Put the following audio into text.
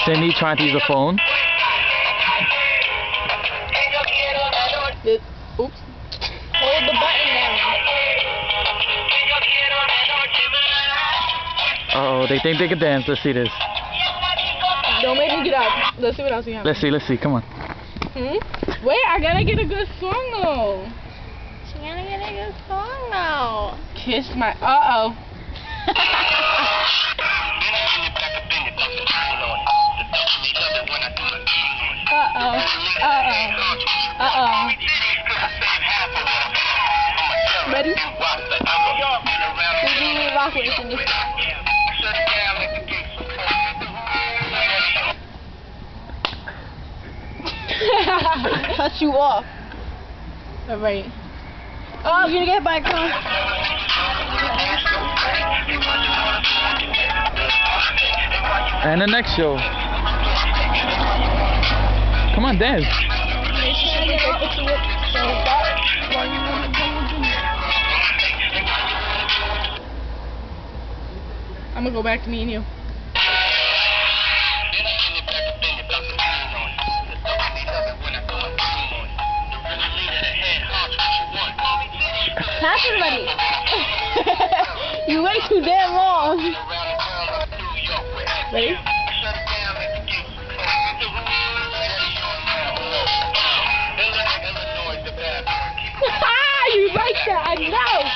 Cindy trying to use a phone. Oops. Hold the button down. Uh-oh, they think they can dance. Let's see this. Don't make me get up. Let's see what else we have. Let's see. Come on. Wait, I gotta get a good song though. She gotta get a good song though. Kiss my. Uh-oh. Uh-oh. Ready? Rock with it, Cindy. Cut you off. Alright. Oh, you're gonna get by a car. And the next show. Come on, dance. I'm gonna go back to me and you. Pass everybody. You wait too damn long. Ready?